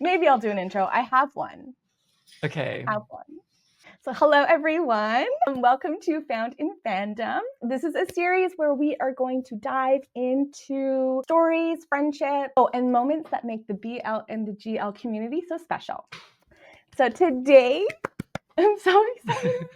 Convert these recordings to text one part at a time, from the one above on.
Maybe I'll do an intro. I have one. Okay. So hello everyone. Welcome to Found in Fandom. This is a series where we are going to dive into stories, friendship, and moments that make the BL and the GL community so special. So today, I'm so excited.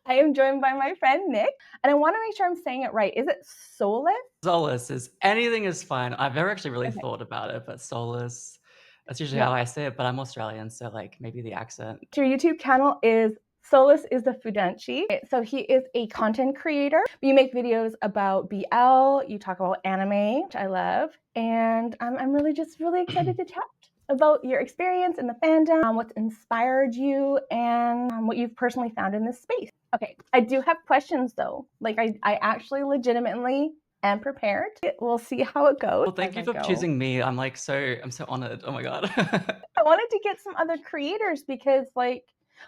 I am joined by my friend Nick, and I want to make sure I'm saying it right. Is it Solace? Solace is anything is fine. I've never actually really Okay. thought about it, but Solace, that's usually Yeah. how I say it, but I'm Australian, so like maybe the accent. Your YouTube channel is Solace is the Fundanshi. So he is a content creator. You make videos about BL, you talk about anime, which I love, and I'm really excited to chat about your experience in the fandom, what's inspired you, and what you've personally found in this space. Okay, I do have questions though. Like I actually legitimately am prepared. We'll see how it goes. Well, thank you for choosing me. I'm so honored. Oh my God. I wanted to get some other creators because like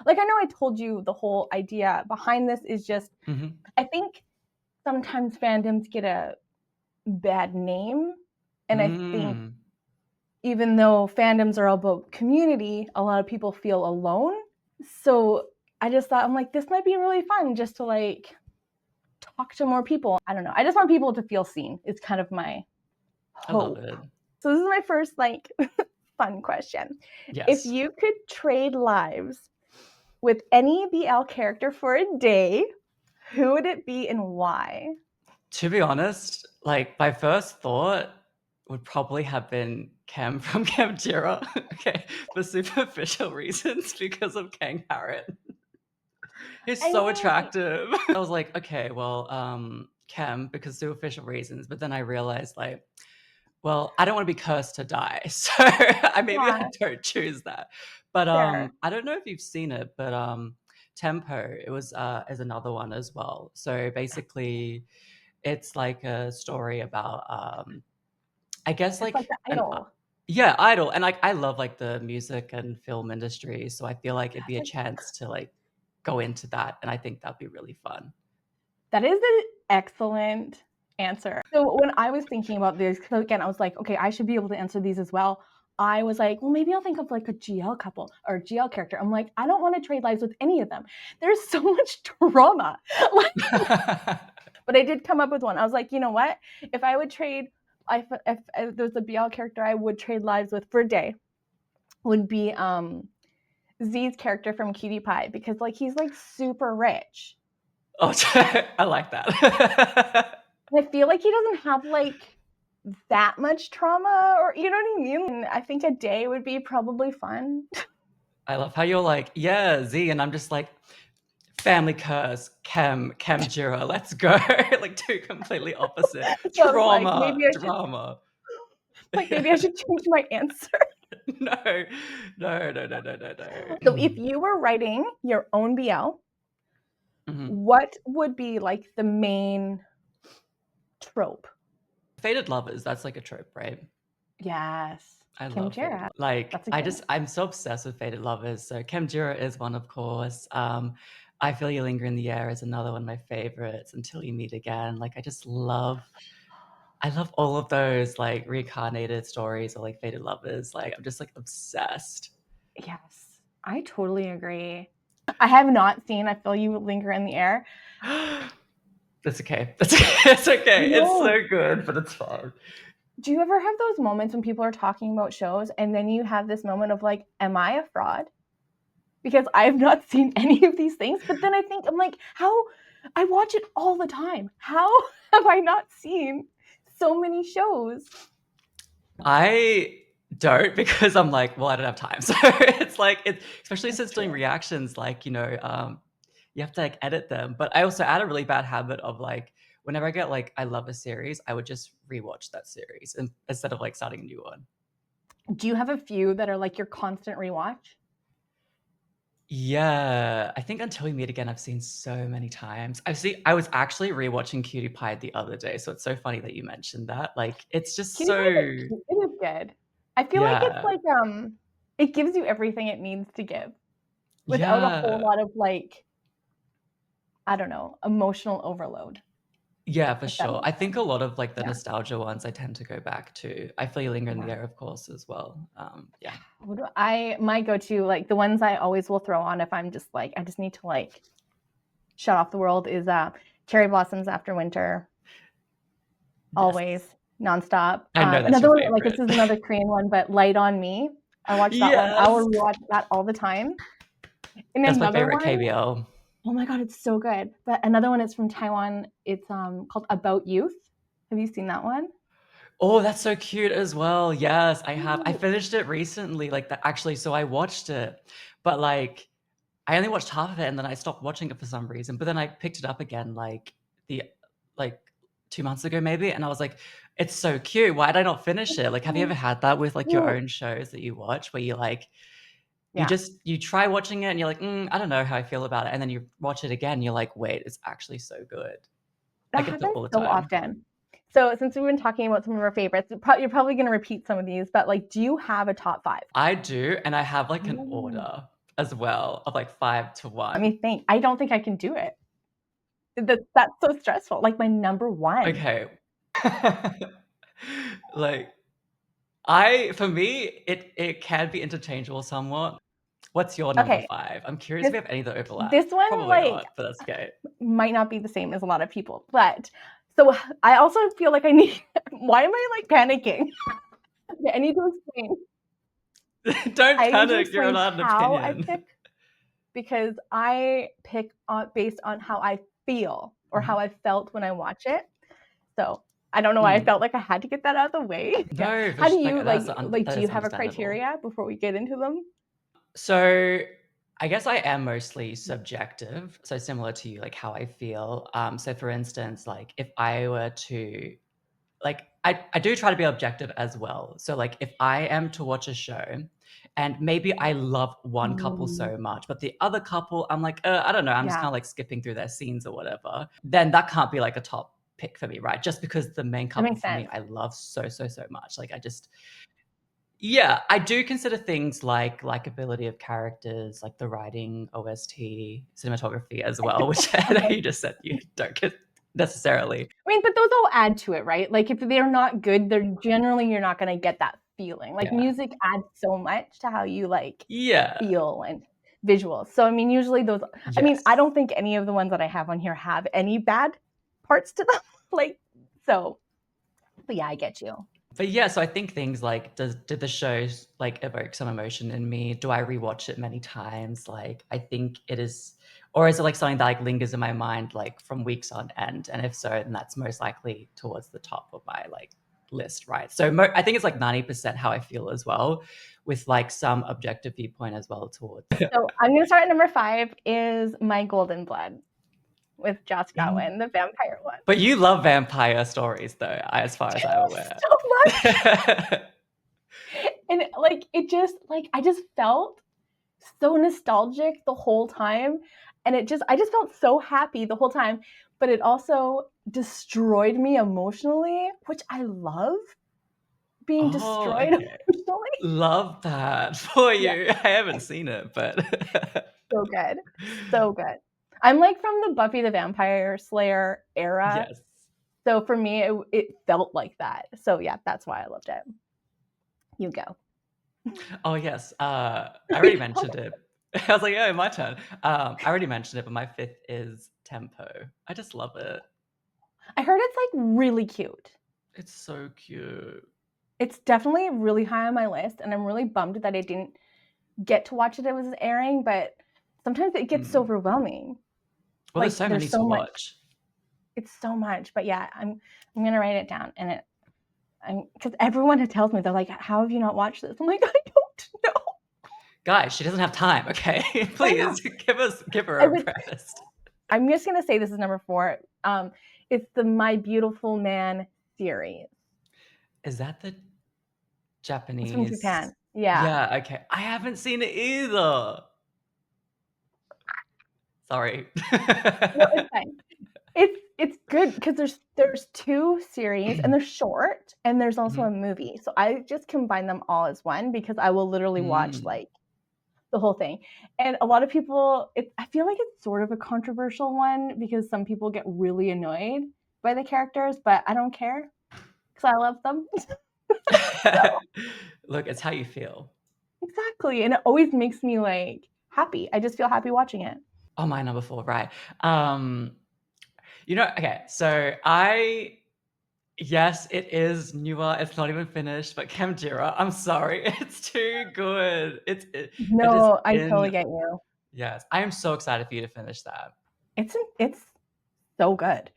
I know I told you the whole idea behind this is just I think sometimes fandoms get a bad name, and I think even though fandoms are all about community, a lot of people feel alone. So I just thought, I'm like, this might be really fun just to like talk to more people. I don't know. I just want people to feel seen. It's kind of my I love hope. it. So this is my first like fun question. Yes. If you could trade lives with any BL character for a day, who would it be and why? To be honest, like my first thought would probably have been Cam from Cam Jira. Okay, for superficial reasons because of Kang Harrod. He's so attractive. I was like, okay, well, Cam, because superficial reasons. But then I realized, like, well, I don't want to be cursed to die, so maybe I don't choose that. But I don't know if you've seen it, but Tempo, it was is another one as well. So basically, it's like a story about I guess It's like the Idol. yeah, Idol, and like I love like the music and film industry, so I feel like it'd be a chance to like go into that, and I think that'd be really fun. That is an excellent answer. So when I was thinking about this, because again, I was like, okay, I should be able to answer these as well. I was like, well, maybe I'll think of like a GL couple or GL character. I'm like, I don't want to trade lives with any of them. There's so much drama. But I did come up with one. I was like, you know what? If I would trade, if there's a BL character I would trade lives with for a day, would be Z's character from Cutie Pie, because like he's like super rich. Oh, I like that. I feel like he doesn't have like that much trauma, or you know what I mean? And I think a day would be probably fun. I love how you're like, yeah, Z, and I'm just like, family curse, Chem Jira, let's go. Like two completely opposite. So Trauma, like, drama. Maybe I should change my answer. No. So if you were writing your own BL, what would be like the main trope? Fated lovers, that's like a trope, right? Yes. I love Fated. Like I'm so obsessed with Fated lovers. So Chem Jira is one, of course. I Feel You Linger in the Air is another one of my favorites. Until You Meet Again. Like I love all of those like reincarnated stories or like fated lovers. Like I'm just like obsessed. Yes, I totally agree. I have not seen I Feel You Linger in the Air. That's okay. It's okay. No. It's so good, but it's fine. Do you ever have those moments when people are talking about shows and then you have this moment of like, am I a fraud? Because I have not seen any of these things, but then I think, I'm like, how? I watch it all the time. How have I not seen so many shows? I don't, because I'm like, well, I don't have time. So it's like, especially since doing reactions, like, you have to like edit them. But I also had a really bad habit of like, whenever I get like, I love a series, I would just rewatch that series instead of like starting a new one. Do you have a few that are like your constant rewatch? Yeah, I think Until We Meet Again, I've seen so many times. I was actually rewatching Cutie Pie the other day, so it's so funny that you mentioned that. Like, it's just Cutie Pie is good. I feel like it's like it gives you everything it needs to give without a whole lot of like, I don't know, emotional overload. Yeah, for if that sure. makes I think a lot of like the yeah. nostalgia ones I tend to go back to. I feel You Linger in the Air, of course, as well. Yeah. What do my go-to, like the ones I always will throw on if I'm just like I just need to like shut off the world is Cherry Blossoms After Winter. Yes. Always nonstop. I know that's Another your one, like this favorite. is another Korean one, but Light on Me. I watch that one. I Yes. will rewatch that all the time. And That's my another favorite one, KBL. oh my god, it's so good. But another one is from Taiwan. It's called About Youth. Have you seen that one? Oh, that's so cute as well. Yes, I have. I Ooh. finished it recently, like that actually. So I watched it, but like I only watched half of it and then I stopped watching it for some reason. But then I picked it up again the like 2 months ago maybe, and I was like, it's so cute. Why did I not finish it? Like, have you ever had that with like your Ooh. own shows that you watch where you like Yeah, you try watching it and you're like, I don't know how I feel about it, and then you watch it again, you're like, wait, it's actually so good. I that get that happens all the so time. often. So since we've been talking about some of our favorites, you're probably going to repeat some of these, but like, do you have a top five? I do, and I have like an Oh. order as well of like 5 to Let 1. me think. I don't think I can do it. That's so stressful. Like my number one. Okay. Like, I for me, it can be interchangeable somewhat. What's your number Okay, 5? I'm curious if this we have any that overlap. this one Probably like not, but that's okay. might not be the same as a lot of people, but so I also feel like I need. Why am I like panicking? Okay, I need to explain. Don't I need to panic, you're explain allowed an how I opinion. pick because I pick based on how I feel or how Mhm. I felt when I watch it. So I don't know why I Mm. felt like I had to get that out of the way. Yeah. No, for How do like, you like? that Do you is have a understandable. criteria before we get into them? So, I guess I am mostly subjective, so similar to you, like, how I feel. So for instance, like, if I were to like I do try to be objective as well. So like if I am to watch a show and maybe I love one couple Mm, so much, but the other couple I'm like, I don't know, I'm just yeah, kind of like skipping through their scenes or whatever, then that can't be like a top pick for me, right? Just because the main that couple makes for me sense. I love so so so much. Like I just yeah, I do consider things like likability of characters, like the writing, OST, cinematography as well, which I know Okay. you just said you don't get necessarily. I mean, but those all add to it, right? Like if they're not good, they're generally you're not gonna get that feeling. Like Yeah. music adds so much to how you like Yeah. feel and visuals. So I mean, usually those I mean, I Yes. don't think any of the ones that I have on here have any bad parts to them. Like so, but yeah, I get you. But yeah, so I think things like did the shows like evoke some emotion in me? Do I rewatch it many times? Like I think it is, or is it like something that like lingers in my mind like from weeks on end? And if so, then that's most likely towards the top of my like list, right? So I think it's like 90% how I feel as well, with like some objective viewpoint as well towards. So I'm gonna start at number 5 is My Golden Blood with Joss Godwin, the vampire one. But you love vampire stories though, as far as I'm aware. So much. And like it just like I just felt so nostalgic the whole time and I just felt so happy the whole time, but it also destroyed me emotionally, which I love being Oh, destroyed okay. emotionally. Love that for Yeah, you. I haven't seen it, but so good. So good. I'm like from the Buffy the Vampire Slayer era. yes. So for me it felt like that. So yeah, that's why I loved it. You go. Oh, yes. I already mentioned it. I was like, "Oh, my turn." I already mentioned it, but my 5th is Tempo. I just love it. I heard it's like really cute. It's so cute. It's definitely really high on my list, and I'm really bummed that I didn't get to watch it as it was airing, but sometimes it gets so Mm. overwhelming. Well, there's Like so many there's to so much. watch. It's so much. But yeah, I'm gonna write it down and because everyone tells me they're like, "How have you not watched this?" I'm like, "I don't know." Guys, she doesn't have time, okay? I know. Please give her I a was, rest. I'm just gonna say this is number 4. It's the My Beautiful Man series. Is that the It's from Japanese? Japan. Yeah. Yeah, okay. I haven't seen it either. Sorry. No, it's fine. It's good because there's 2 series and they're short and there's also Mhm. a movie. So I just combine them all as one because I will literally watch Mm. like the whole thing. And a lot of people I feel like it's sort of a controversial one because some people get really annoyed by the characters, but I don't care because I love them. So Look, it's how you feel. exactly, and it always makes me like happy. I just feel happy watching it. Oh, my number 4, right. Okay, so yes, it is newer, it's not even finished, but Camjira, I'm sorry, it's too good. It is No, I in totally get you. yes, I am so excited for you to finish that. It's so good.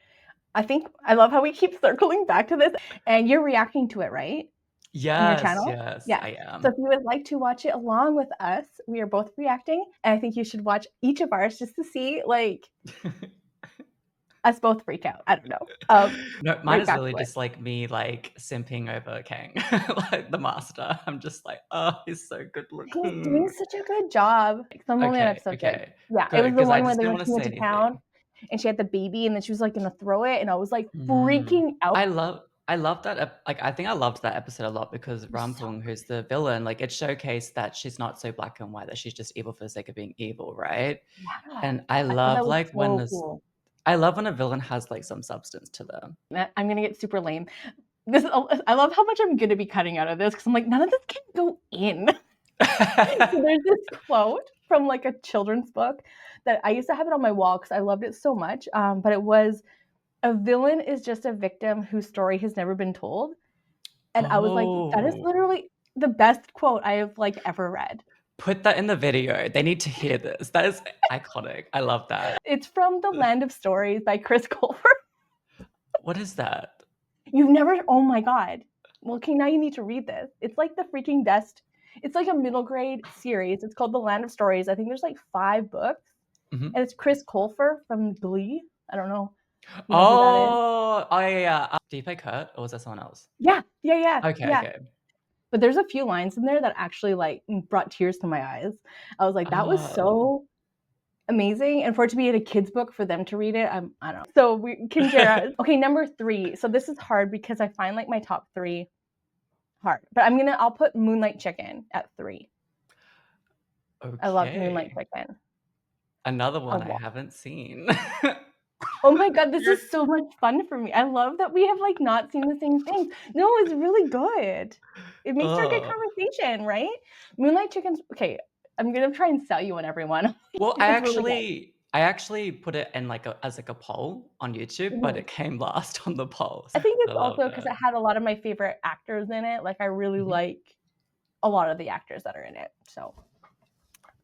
I think I love how we keep circling back to this, and you're reacting to it, right? On your Yes, channel? yes, Yes. I So am. if you would like to watch it along with us, we are both reacting, and I think you should watch each of ours just to see like us both freak out. I don't know. No, mine Right is back really to it. just, like, me, like, simping over Kang, like, the master. I'm just like, "Oh, he's so good He's doing looking." such a good job. So I'm only on Okay, episode 6. okay, Yeah, it good, was the 'cause I one where just they didn't went wanna she went say to town anything. and she had the baby and then she was like gonna throw it and I was like Mm. freaking out. I love that I think I loved that episode a lot because It was so Rampung, who's the villain, like, it showcased that she's not so black and white, that she's just evil for the sake of being evil, right? yeah. And I I thought that love, was like, so cool. I love when a villain has, like, some substance to them. I'm gonna get super lame. This I love how much I'm gonna be cutting out of this because I'm like, none of this can go in. So there's this quote from like a children's book that I used to have it on my wall because I loved it so much. But it was a villain is just a victim whose story has never been told. And I was like, that is Oh. literally the best quote I have like ever read. Put that in the video. They need to hear this. That is iconic. I love that. It's from The Land of Stories by Chris Colfer. What is that? You've never, oh my God. Well, okay, now you need to read this. It's like the freaking best. It's like a middle grade series. It's called The Land of Stories. I think there's like 5 books. Mhm. And it's Chris Colfer from Glee. I don't know. You know who that is? Oh, yeah. Did you play Kurt, or was that someone else? Yeah, yeah, yeah, Okay, yeah. okay. But there's a few lines in there that actually like brought tears to my eyes. I was like, that was Oh. so amazing, and for it to be in a kid's book for them to read it, I don't know. So Kim Jera. Okay, number 3. So this is hard because I find like my top 3 hard, but I'll put Moonlight Chicken at 3. I loved Moonlight Okay. Chicken Another a one I lot. haven't seen. Oh my God, this You're is so much fun for me. I love that we have like not seen the same things. No, it's really good. It makes for a good Ugh. conversation, right? Moonlight Chicken's okay. I'm gonna try and sell you on everyone. Well, I It's really good. actually I actually put it in, like, a poll on YouTube, but Mhm. it came last on the polls. I think I it's loved also because it. it had a lot of my favorite actors in it. Like I really Mhm. like a lot of the actors that are in it. So,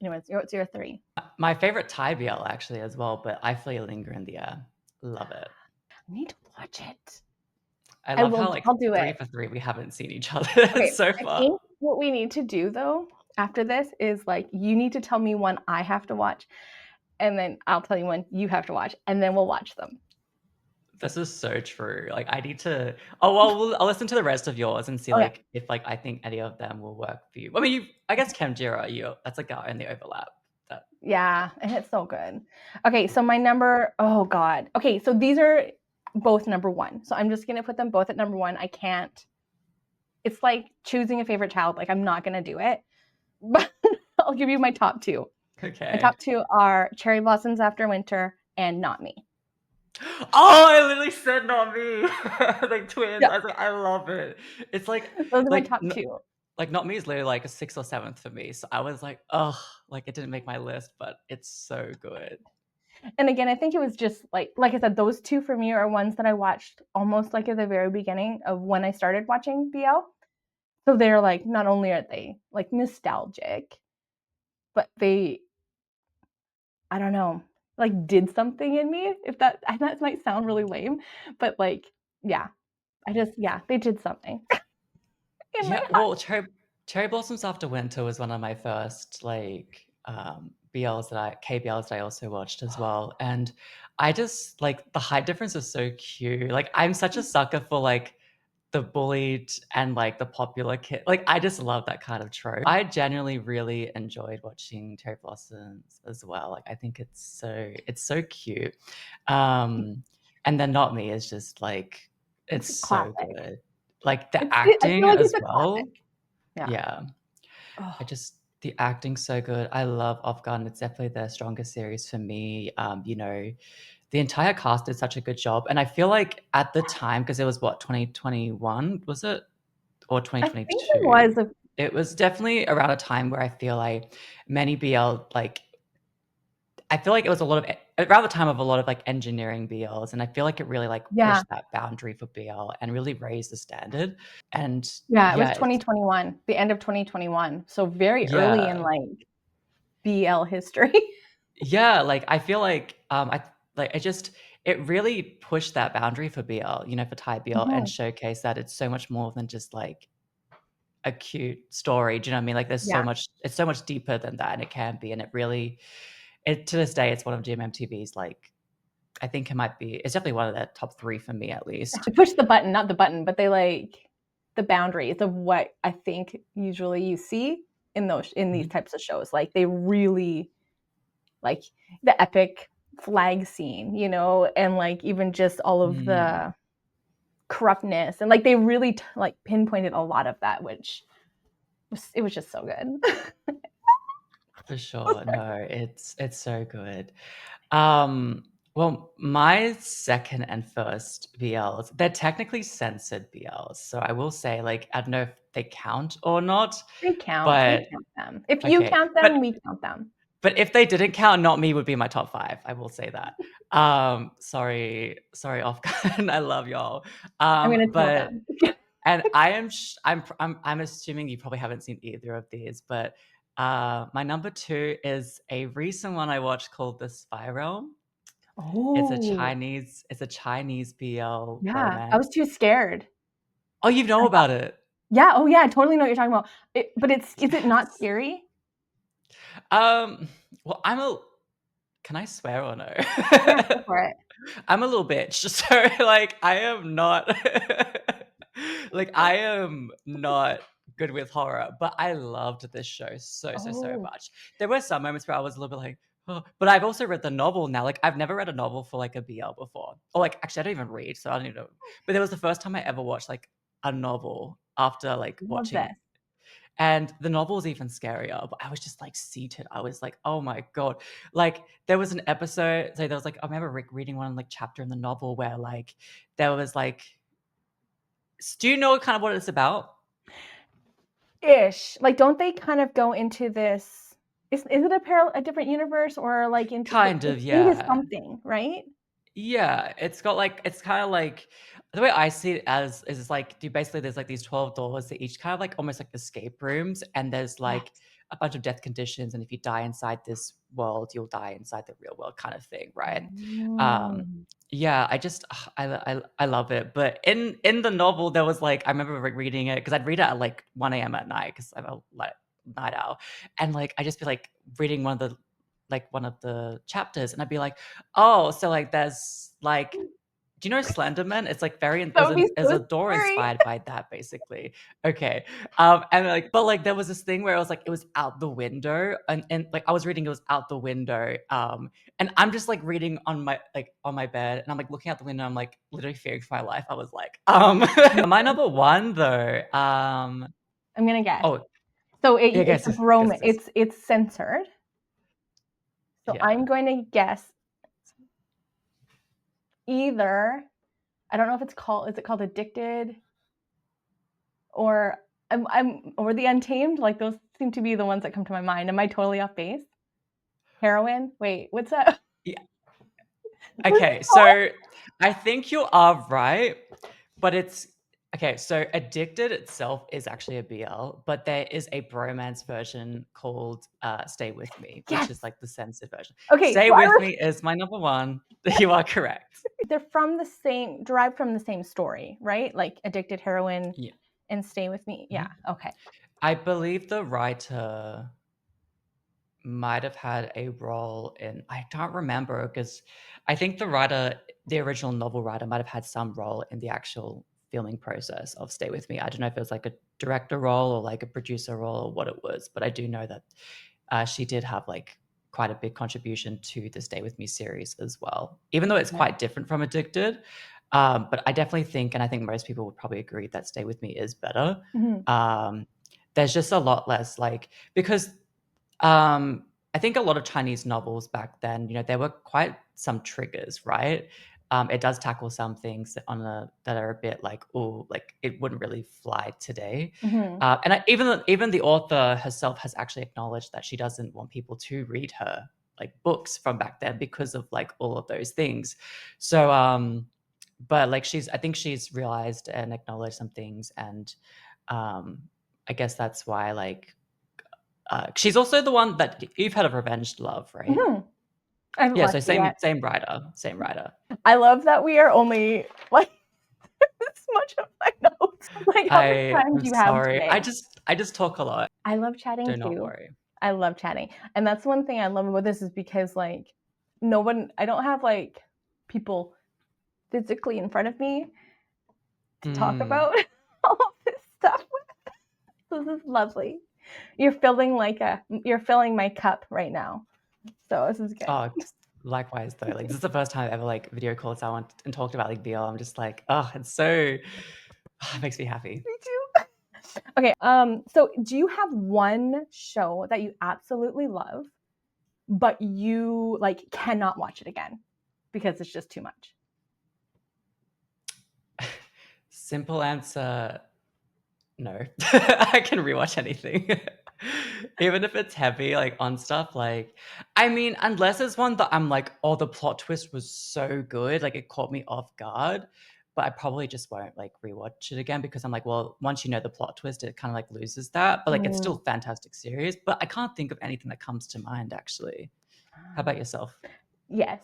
anyways, what's your 3? My favorite Thai BL actually as well, but I Feel You Linger in the Air. Love it. I need to watch it. I I love will. how, like, I'll do 3 it. for 3, we haven't seen each other Okay. so I far. think what we need to do though after this is like you need to tell me one I have to watch, and then I'll tell you one you have to watch, and then we'll watch them. This is so true. Like, I need to oh, well, I'll listen to the rest of yours and see, Okay. like, if, like, I think any of them will work for you. I mean, I guess Camjira, that's, like, our only overlap. That Yeah, and it's so good. Okay, so my number, oh God. Okay, so these are both number 1. So I'm just gonna put them both at number 1. I can't. It's like choosing a favorite child. Like I'm not gonna do it, but I'll give you my top 2. My okay. top 2 are Cherry Blossoms After Winter and Not Me. Oh, I literally said not me. Like twins. Yeah, I was like, I love it. It's those are my like top 2. like not me is literally like a 6th or 7th for me. So I was like, oh, like it didn't make my list, but it's so good. And again, I think it was just like I said, those 2 for me are ones that I watched almost like at the very beginning of when I started watching BL. So they're like, not only are they like nostalgic, but they, I don't know, like did something in me. If that might sound really lame, but like, yeah, yeah, they did something in my Yeah, heart. well, Cherry Blossoms After Winter was one of my first like BLs that I KBLs that I also watched as well. And I just like the height difference is so cute. Like I'm such a sucker for like the bullied and like the popular kid. Like I just love that kind of trope. I genuinely really enjoyed watching Cherry Blossoms as well. Like I think it's so cute. And then Not Me is just like it's It's a so classic. good. Like the I feel acting like it's as a classic. well. Yeah. Yeah. Oh, The acting's so good. I love Off Garden. It's definitely their strongest series for me. the entire cast did such a good job, and I feel like at the time, because it was what, 2021 was it, or I think it was 2022? It was definitely around a time where I feel like many BL, like, I feel like it was a lot of around the time of a lot of like engineering BLs, and I feel like it really like yeah, pushed that boundary for BL and really raised the standard. And yeah, it was yeah, it's 2021, the end of 2021, so very early in yeah. like BL history. Yeah, like I feel like it just it really pushed that boundary for BL, for Thai BL, and Mhm. showcased that it's so much more than just like a cute story. Do you know what I mean? Like there's so Yeah. much, it's so much deeper than that, and it can be, and it really, it to this day, it's one of GMMTV's like, I think it might be, it's definitely one of the top 3 for me at least. They push the button, not the button, but they like the boundaries of what I think usually you see in these Mhm. types of shows. Like they really like the epic flag scene, and like even just all of Mm, the corruptness and like they really like pinpointed a lot of that, which it was just so good. for sure. No, it's so good. Um, well, my second and first BLs, they're technically censored BLs. So I will say, like, I don't know if they count or not, They count. We but count them. If you okay. count them, we count them. But if they didn't count, Not Me would be my top 5. I will say that. Sorry, Ofcom. I love y'all. I'm gonna tell But them. and I am I'm assuming you probably haven't seen either of these, but my number 2 is a recent one I watched called The Spy Realm. Oh, It's a Chinese BL yeah. I romance. was too scared. Oh, you know about it? Yeah. Oh, yeah. I totally know what you're talking about. But is it not Yes. scary? Um, well, can I swear or no? Yeah, go for it. I'm a little bitch, so, like, I am not like, I am not good with horror, but I loved this show so, so, so Oh, much. There were some moments where I was a little bit like, "Oh," but I've also read the novel now, like, I've never read a novel for, like, a BL before, or, like, actually, I don't even read, so I don't even know, but it was the first time I ever watched, like, a novel after, like, love watching, this. and the novel was even scarier, but I was just, like, seated. I was like, "Oh my god." Like, there was an episode, so there was, like, I remember reading one, like, chapter in the novel where, like, there was, like, do you know kind of what it's about? Ish. Like, don't they kind of go into this? Is it a different universe or like into Kind of, it's into yeah. something, right? Yeah, it's got like, it's kinda like, the way I see it as is like, you basically, there's like these 12 doors that each kind of like almost like escape rooms, and there's like Yes. a bunch of death conditions, and if you die inside this world, you'll die inside the real world kind of thing, right? Oh. Um, yeah, I just I love it. But in the novel, there was like, I remember reading it because I'd read it at like 1 a.m. at night because I'm a like night owl, and like I just be like reading one of the chapters, and I'd be like, oh, so, like, there's, like, do you know Slenderman? It's, like, very That would be there's so a door scary. inspired by that, basically. Okay, and, like, but, like, there was this thing where it was, like, it was out the window, and, like, I was reading, it was out the window, and I'm just, like, reading on my bed, and I'm, like, looking out the window, I'm, like, literally fearing for my life. I was like, my number 1, though, I'm gonna guess. oh, So yeah, it's a guess bromance. this. It's censored. So I'm Yeah. going to guess either I don't know if it's called is it called Addicted or I'm or The Untamed? Like those seem to be the ones that come to my mind. Am I totally off base? Heroin? Wait, what's that? What's it Okay, called? so I think you are right, but it's okay. So Addicted itself is actually a BL, but there is a bromance version called Stay With Me, which Yes. is like the censored version. Okay, Stay so With Me is my number 1. You are correct. they're from the same derived from the same story, right? Like Addicted Heroin Yeah. and Stay With Me. Yeah, Mhm. okay. I believe the writer might have had a role in, I don't remember, because I think the original novel writer might have had some role in the actual filming process of Stay With Me. I don't know if it was like a director role or like a producer role or what it was, but I do know that she did have like quite a big contribution to the Stay With Me series as well, even though it's Okay. quite different from Addicted. But I definitely think, and I think most people would probably agree, that Stay With Me is better. Mhm. Um, there's just a lot less like, because um, I think a lot of Chinese novels back then, there were quite some triggers, right? It does tackle some things that are a bit like, oh, like it wouldn't really fly today. Mhm. Even the author herself has actually acknowledged that she doesn't want people to read her like books from back then because of like all of those things. So, but like I think she's realized and acknowledged some things, and um, I guess that's why like she's also the one that you've heard of Revenged Love, right? Mhm. I haven't Yeah, so watched it same yet. same writer, same writer. I love that we are only like this much of my notes. Like, how much time I'm do you have sorry. today? I just talk a lot. I love chatting Do not too. worry. I love chatting. And that's one thing I love about this is because like I don't have like people physically in front of me to talk Mm. about all of this stuff with. So this is lovely. You're filling my cup right now. So this is good. Oh, likewise though. Like this is the first time I've ever like video called someone and talked about like BL. I'm just like, oh, it's so it makes me happy. Me too. Okay, so do you have one show that you absolutely love, but you like cannot watch it again because it's just too much? Simple answer, no. I can rewatch anything. Even if it's heavy, like on stuff, like I mean, unless it's one that I'm like, oh, the plot twist was so good, like it caught me off guard. But I probably just won't like rewatch it again because I'm like, well, once you know the plot twist, it kind of like loses that. But like it's still Mm. a fantastic series. But I can't think of anything that comes to mind actually. How about yourself? Yes.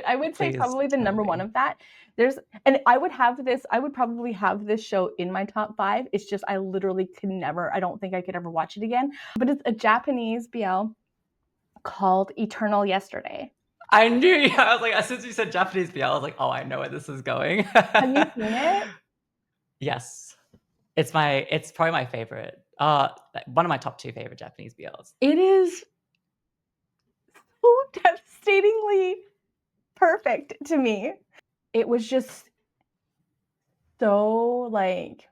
I would say Please probably the tell number one me. of that. I would probably have this show in my top five. It's just I literally could never, I don't think I could ever watch it again. But it's a Japanese BL called Eternal Yesterday. I knew you. I was like, as soon as you said Japanese BL, I was like, oh, I know where this is going. Have you seen it? Yes. It's probably my favorite. One of my top two favorite Japanese BLs. It is so devastatingly perfect to me. It was just so like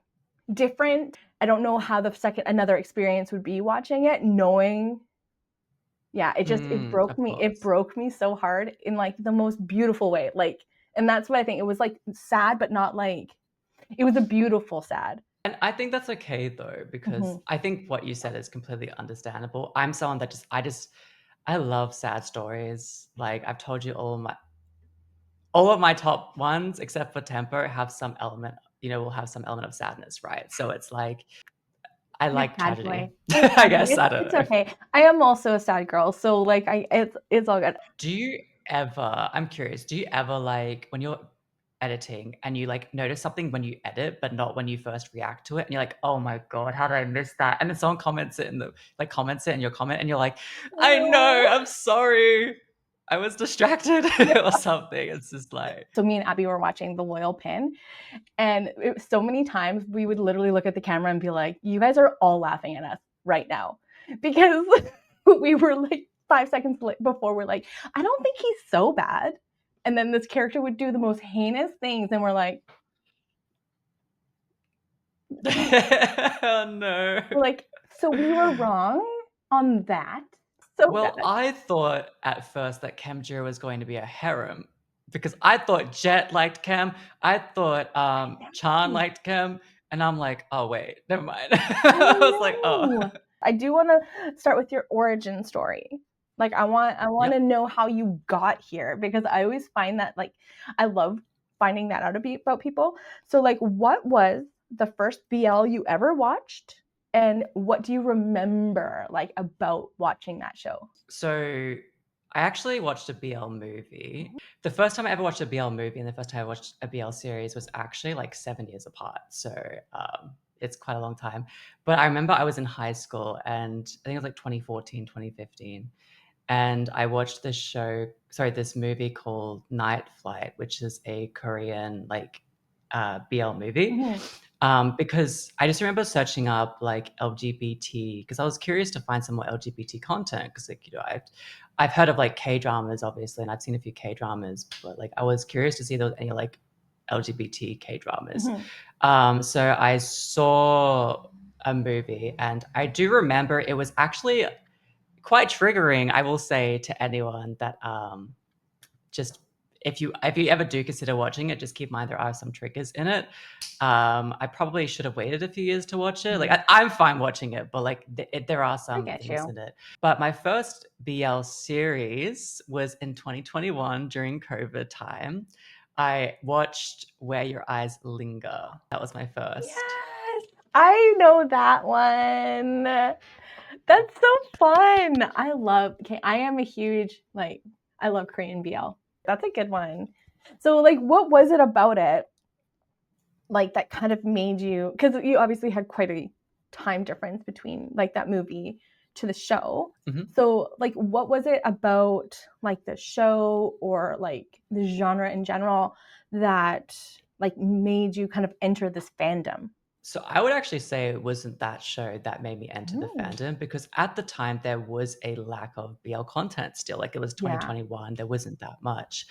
different. I don't know how another experience would be watching it, knowing it broke Of me. It course. broke me so hard in like the most beautiful way. Like, and that's what I think. It was like sad, but not like it was a beautiful sad. And I think that's okay though, because Mhm. I think what you said is completely understandable. I'm someone that I love sad stories. Like I've told you all of my top ones, except for Tempo, have some element, will have some element of sadness, right? So it's like I I have like sad joy. tragedy. I have I sad joy. guess I don't It's know. okay. I am also a sad girl, so like it's all good. Do you ever, I'm curious, do you ever like when you're editing and you like notice something when you edit, but not when you first react to it? And you're like, oh my God, how did I miss that? And then someone comments it in your comment and you're like, I know, No. I'm sorry. I was distracted or something. It's just like, So me and Abby were watching The Loyal Pin, and so many times we would literally look at the camera and be like, "You guys are all laughing at us right now," because we were like 5 seconds before we're like, "I don't think he's so bad," and then this character would do the most heinous things, and we're like, oh no. "So we were wrong on that." So Well, bad. I thought at first that Kemjira was going to be a harem because I thought Jet liked Kem, I thought Chan liked Kem, and I'm like, oh wait, never mind. I was like, oh, Oh no! I do want to start with your origin story. Like I want to yep. know how you got here because I always find that like I love finding that out about people. So like what was the first BL you ever watched and what do you remember like about watching that show? So I actually watched a BL movie. The first time I ever watched a BL movie and the first time I watched a BL series was actually like 7 years apart. So it's quite a long time. But I remember I was in high school and I think it was like 2014, 2015. And I watched this movie called Night Flight, which is a Korean like BL movie. Mhm. Because I just remember searching up like LGBT because I was curious to find some more LGBT content because like I've heard of like K dramas obviously and I've seen a few K dramas but like I was curious to see if there was any like LGBT K dramas. Mhm. So I saw a movie and I do remember it was actually quite triggering, I will say to anyone that just if you ever do consider watching it, just keep in mind there are some triggers in it. I probably should have waited a few years to watch it. Like I'm fine watching it, but like there are I some get things you. in it. But my first BL series was in 2021 during COVID time. I watched Where Your Eyes Linger. That was my first. Yes, I know that one. That's so fun. I am a huge, like, I love Korean BL. That's a good one. So, like, what was it about it, like, that kind of made you, because you obviously had quite a time difference between, like, that movie to the show. Mhm. So, like, what was it about, like, the show or, like, the genre in general that, like, made you kind of enter this fandom? So I would actually say it wasn't that show that made me enter the Mm, fandom because at the time there was a lack of BL content still. Like it was yeah. 2021, there wasn't that much.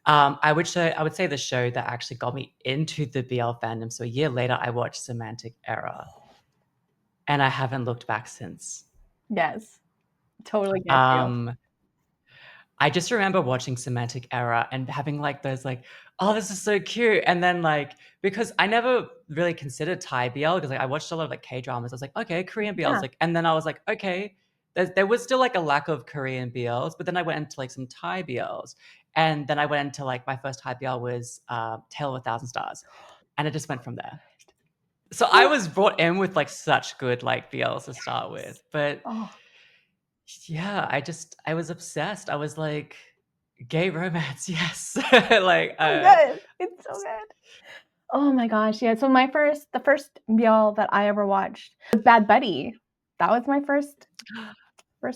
I would say the show that actually got me into the BL fandom. So a year later, I watched Semantic Error, and I haven't looked back since. Yes. Totally get you. Um, I just remember watching Semantic Error and having like those like, oh, this is so cute. And then like because I never really considered Thai BL because like I watched a lot of like K dramas. I was like, okay, Korean BL is Yeah. like, and then I was like, okay, there was still like a lack of Korean BLs, but then I went into like some Thai BLs, and then I went into like my first Thai BL was Tale of a Thousand Stars, and it just went from there. So I Oh, was brought in with like such good like BLs to start with, but oh, yeah, I was obsessed. I was like, gay romance, yes. Like, so good. It's so good. Oh my gosh, yeah. So the first BL that I ever watched was Bad Buddy. That was my first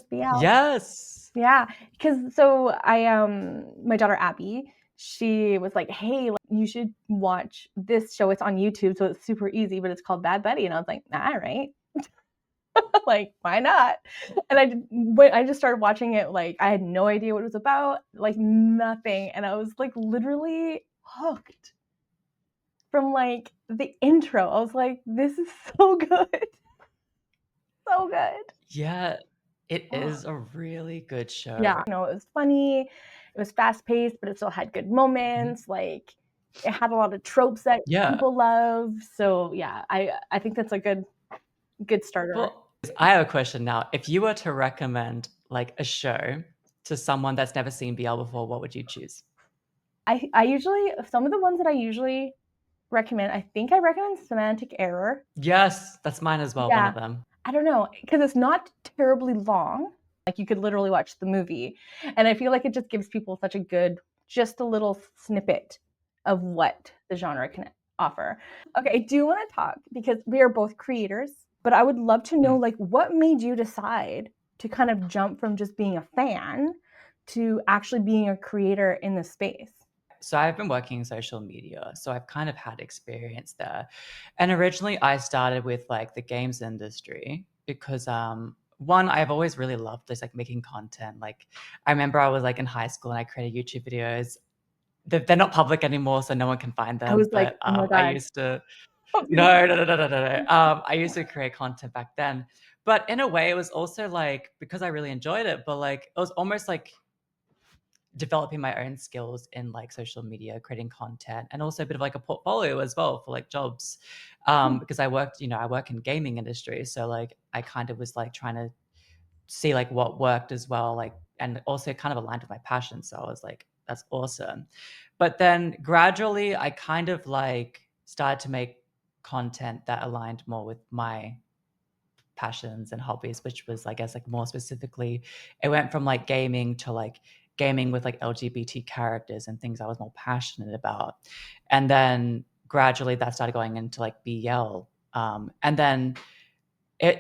BL. yes. Yeah, because so my daughter Abby, she was like, "Hey, like, you should watch this show. It's on YouTube, so it's super easy, but it's called Bad Buddy." And I was like, "All right." Like, why not? And I just started watching it, like, I had no idea what it was about, like, nothing, and I was, like, literally hooked from, like, the intro. I was like, "This is so good, so good." Yeah, it Oh, is a really good yeah, show. it was funny, it was fast-paced, but it still had good Mhm. moments, like, it had a lot of tropes that Yeah. people love, so, yeah, I think that's a good starter. Well, I have a question now. If you were to recommend like a show to someone that's never seen BL before, what would you choose? I usually some of the ones that I usually recommend, I think I recommend Semantic Error. Yes, that's mine as well, one Yeah. of them. I don't know, because it's not terribly long. Like, you could literally watch the movie, and I feel like it just gives people such a good just a little snippet of what the genre can offer. Okay, I do wanna talk because we are both creators, but I would love to know, Mm. like, what made you decide to kind of jump from just being a fan to actually being a creator in this space? So I've been working in social media, so I've kind of had experience there. And originally I started with like the games industry because one, I've always really loved this like making content. Like I remember I was like in high school and I created YouTube videos. They're not public anymore, so no one can find I them. was like, But "Oh my I god." used to no, no, no, no, no, no, no. I used to create content back then. But in a way, it was also like because I really enjoyed it, but like it was almost like developing my own skills in like social media, creating content, and also a bit of like a portfolio as well for like jobs. Because I worked, I work in gaming industry, so like I kind of was like trying to see like what worked as well, like and also kind of aligned with my passion. So I was like, that's awesome. But then gradually, I kind of like started to make content that aligned more with my passions and hobbies, which was, I guess, like more specifically, it went from like gaming to like gaming with like LGBT characters and things I was more passionate about. And then gradually that started going into like BL. And then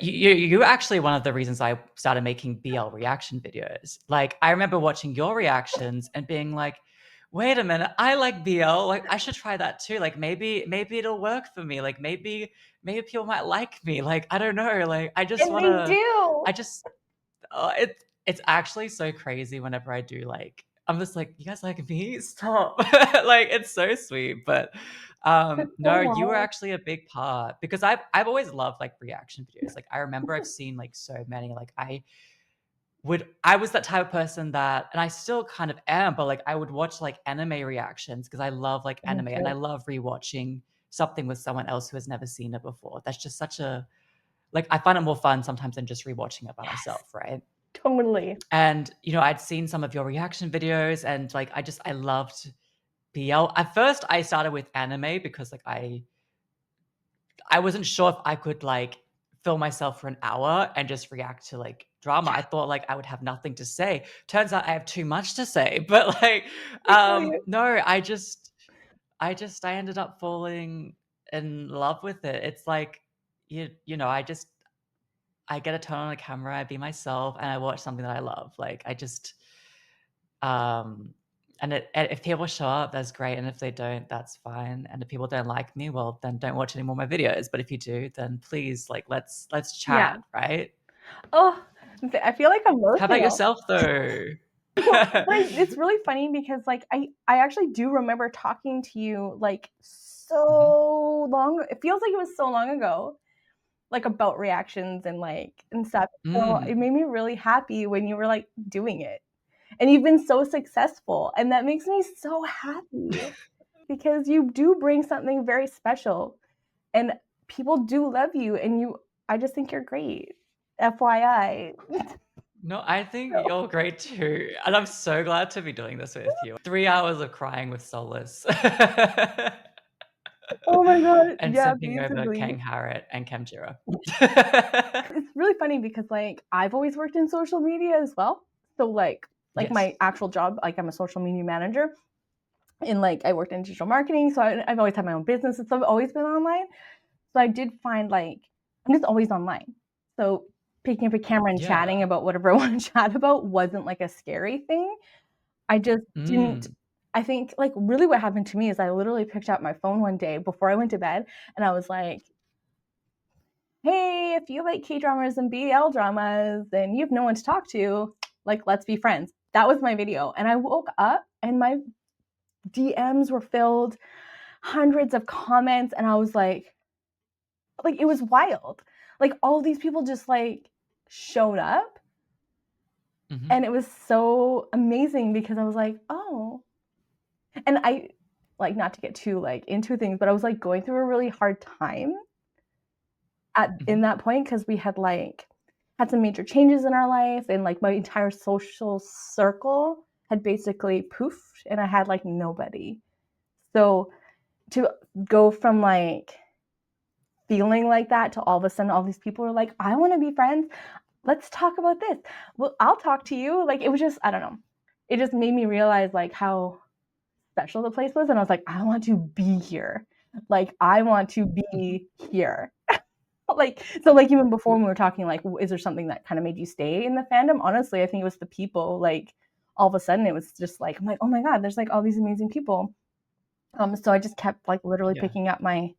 you were actually one of the reasons I started making BL reaction videos. Like I remember watching your reactions and being like, wait a minute, I like BL. Like I should try that too. Like maybe it'll work for me. Like maybe people might like me. Like I don't know. Like And they do. I just it's actually so crazy whenever I do like I'm just like, you guys like me? Stop. Like it's so sweet. But That's so no, you were wild. actually a big part because I've always loved like reaction videos. Like I remember I've seen like so many. Like I I was that type of person that, and I still kind of am, but like I would watch like anime reactions because I love like Me anime and I too. love rewatching something with someone else who has never seen it before. That's just such a, like, I find it more fun sometimes than just rewatching it by Yes, myself, right? totally. And, I'd seen some of your reaction videos and like I loved BL. At first I started with anime because like I wasn't sure if I could like film myself for an hour and just react to like drama. I thought like I would have nothing to say. Turns out I have too much to say. But like I feel you. no, I ended up falling in love with it. It's like I get a turn on a camera, I be myself, and I watch something that I love. Like I just um and if people show up, that's great. And if they don't, that's fine. And if people don't like me, well, then don't watch any more of my videos. But if you do, then please, like, let's Yeah. chat, right? Oh, I feel like How about emotional. yourself, though? Well, but it's really funny because like I actually do remember talking to you like Mhm. so long. It feels like it was so long ago, like about reactions and stuff. So it Mm. made me really happy when you were like doing it, and you've been so successful, and that makes me so happy because you do bring something very special, and people do love you, and you. I just think you're great. FYI. No, I think So, you're great too. And I'm so glad to be doing this with you. 3 hours of crying with Solace. oh my god, And yeah, simping over basically. Kang Harrod and Kemjira. It's really funny because like I've always worked in social media as well. So like Yes. my actual job, like I'm a social media manager and like I worked in digital marketing. So I've always had my own business. So I've always been online. So I did find like I'm just always online. So picking up a camera and Yeah. chatting about whatever I want to chat about wasn't like a scary thing. I just didn't. Mm. I think like really what happened to me is I literally picked up my phone one day before I went to bed and I was like, hey, if you like K dramas and BL dramas and you have no one to talk to, like, let's be friends. That was my video. And I woke up and my DMs were filled, hundreds of comments. And I was like, it was wild. Like, all these people just like showed up. Mhm. And it was so amazing because I was like, oh. And I, like, not to get too like into things, but I was like going through a really hard time in Mhm. that point because we had some major changes in our life and like my entire social circle had basically poofed and I had like nobody. So to go from like feeling like that to all of a sudden all these people are like, I want to be friends. Let's talk about this. Well, I'll talk to you. Like it was just, I don't know. It just made me realize like how special the place was. And I was like, I want to be here. Like I want to Mhm. be here. Like so like even before when we were talking like is there something that kind of made you stay in the fandom, honestly I think it was the people. Like all of a sudden it was just like I'm like oh my god there's like all these amazing people. So I just kept like literally Yeah. picking up my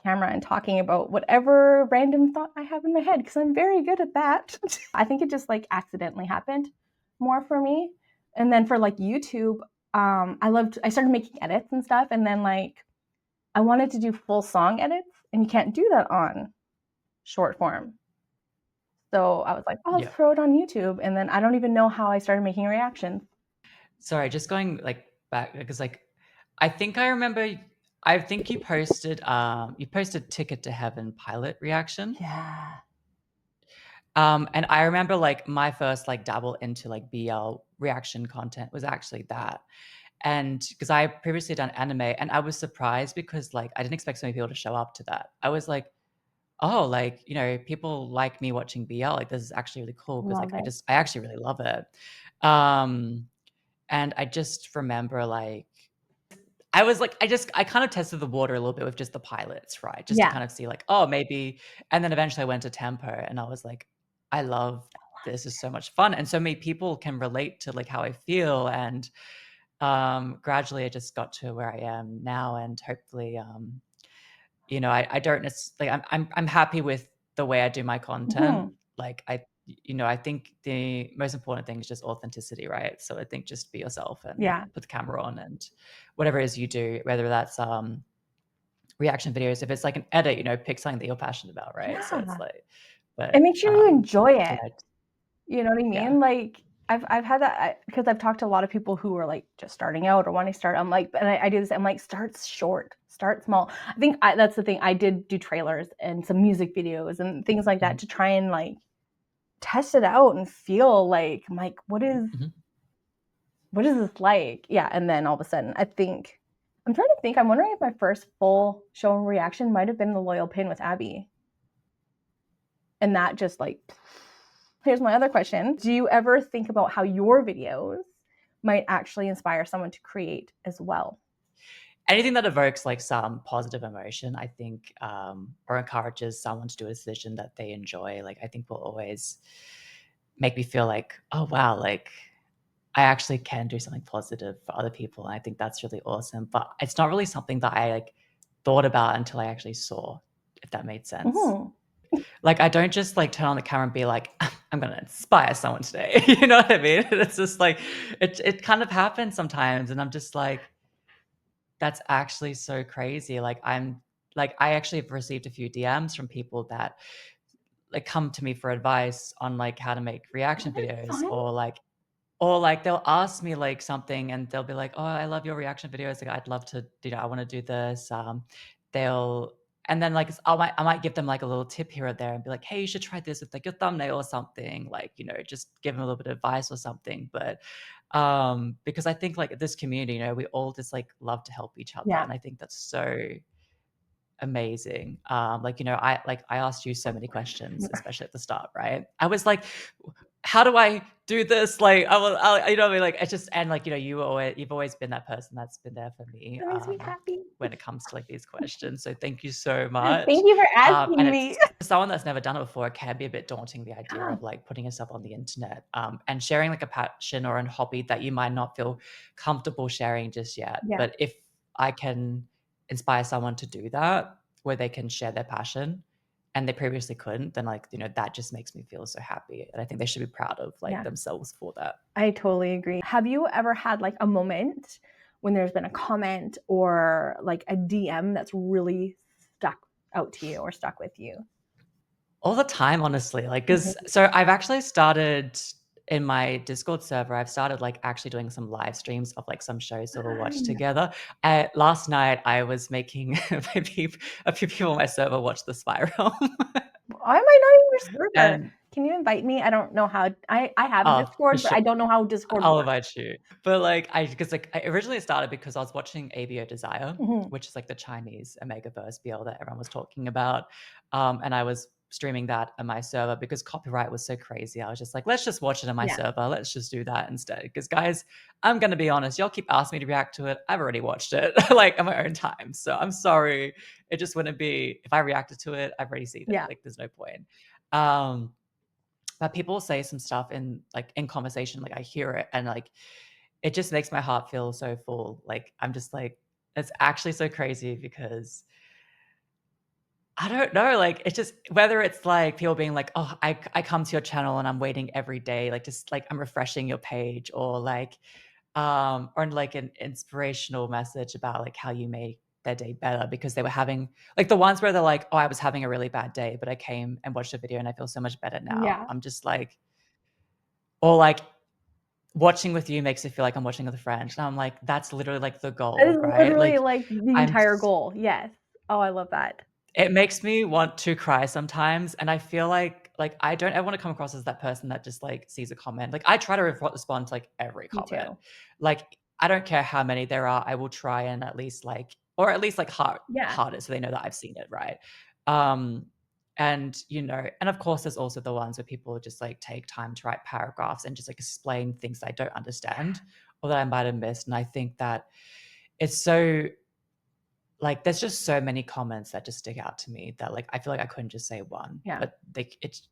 camera and talking about whatever random thought I have in my head because I'm very good at that. I think it just like accidentally happened more for me. And then for like YouTube, I started making edits and stuff and then like I wanted to do full song edits and you can't do that on short form. So I was like, oh, I'll Yeah. throw it on YouTube. And then I don't even know how I started making reactions. Sorry, just going like back because like I think you posted Ticket to Heaven pilot reaction. Yeah. And I remember like my first like dabble into like BL reaction content was actually that. And because I previously done anime and I was surprised because like I didn't expect so many people to show up to that. I was like, oh, like, people like me watching BL. Like this is actually really cool because like Love it. I actually really love it. Um and I just remember like I was like, I kind of tested the water a little bit with just the pilots, right? Just to Yeah. kind of see like, oh, maybe. And then eventually I went to Tempo and I was like, I love this is so much fun. And so many people can relate to like how I feel. And gradually I just got to where I am now. And hopefully, I don't necessarily, like, I'm happy with the way I do my content. Mhm. Like I think the most important thing is just authenticity, right? So I think just be yourself and Yeah. put the camera on and whatever it is you do, whether that's reaction videos, if it's like an edit, pick something that you're passionate about, right? So it's Yeah. like, And but make sure you enjoy yeah, it. You know what I mean? Yeah. Like I've had that because I've talked to a lot of people who are like just starting out or wanting to start. I'm like, and I do this. I'm like, start short, start small. I think that's the thing. I did do trailers and some music videos and things like that to try and like test it out and feel like I'm like, what is this like? Yeah, and then all of a sudden, I'm trying to think. I'm wondering if my first full show reaction might have been the Loyal Pin with Abby, and that just like. Here's my other question. Do you ever think about how your videos might actually inspire someone to create as well? Anything that evokes like some positive emotion, I think, or encourages someone to do a decision that they enjoy, like I think will always make me feel like, oh wow, like I actually can do something positive for other people. And I think that's really awesome. But it's not really something that I like thought about until I actually saw, if that made sense. Mm-hmm. Like I don't just like turn on the camera and be like, I'm gonna inspire someone today. You know what I mean? It's just like it kind of happens sometimes, and I'm just like, that's actually so crazy. Like I actually have received a few DMs from people that like come to me for advice on like how to make Oh, reaction that's videos, fun. or like they'll ask me like something and they'll be like, "Oh, I love your reaction videos. Like I'd love to, I want to do this." They'll and then like I might give them like a little tip here or there and be like, "Hey, you should try this with like your thumbnail or something." Like, just give them a little bit of advice or something. But because I think like this community, we all just like love to help each other. Yeah. And I think that's so amazing. I asked you so many questions, especially at the start, right? I was like, how do I do this? Like, you know, what I mean, like, it's just, and like, you've always been that person that's been there for me, That makes me happy. when it comes to like these questions. So thank you so much. Thank you for And asking it's me. for someone that's never done it before, it can be a bit daunting, the idea Yeah. of like putting yourself on the internet, and sharing like a passion or a hobby that you might not feel comfortable sharing just yet. Yeah. But if I can inspire someone to do that, where they can share their passion and they previously couldn't, then like, that just makes me feel so happy. And I think they should be proud of like Yeah. themselves for that. I totally agree. Have you ever had like a moment when there's been a comment or like a DM that's really stuck out to you or stuck with you? All the time, honestly, like, cause so I've actually started in my Discord server, I've started like actually doing some live streams of like some shows that we'll watch Fun. together. Last night I was making maybe a few people on my server watch the Spy Realm. Why am I not in your server? And Can you invite me? I don't know how. I have a oh, for Discord, but sure. I don't know how Discord I'll works. invite you. But like because like I originally started because I was watching ABO Desire, Mhm. which is like the Chinese Omegaverse BL that everyone was talking about. And I was streaming that on my server because copyright was so crazy. I was just like, let's just watch it on my Yeah. server. Let's just do that instead. Because guys, I'm gonna be honest, y'all keep asking me to react to it. I've already watched it like on my own time. So I'm sorry. It just wouldn't be if I reacted to it, I've already seen it. Yeah. Like there's no point. Um but people say some stuff in conversation, like I hear it and like it just makes my heart feel so full. Like I'm just like, it's actually so crazy because I don't know, like it's just whether it's like people being like, oh, I come to your channel and I'm waiting every day, like just like I'm refreshing your page, or like an inspirational message about like how you made their day better because they were having like the ones where they're like, oh, I was having a really bad day, but I came and watched a video and I feel so much better now. Yeah. I'm just like, or like watching with you makes it feel like I'm watching with a friend. And I'm like, that's literally like the That is goal, right? literally Like like the I'm entire goal. Yes. Oh, I love that. it makes me want to cry sometimes, and I feel like I don't ever want to come across as that person that just like sees a comment. Like I try to respond to like every Me comment. too. Like I don't care how many there are, I will try and at least like Yeah. heart it so they know that I've seen it, right? Um and of course there's also the ones where people just like take time to write paragraphs and just like explain things that I don't understand or that I might have missed. And I think that it's so like there's just so many comments that just stick out to me that like I feel like I couldn't just say one. Yeah. But it's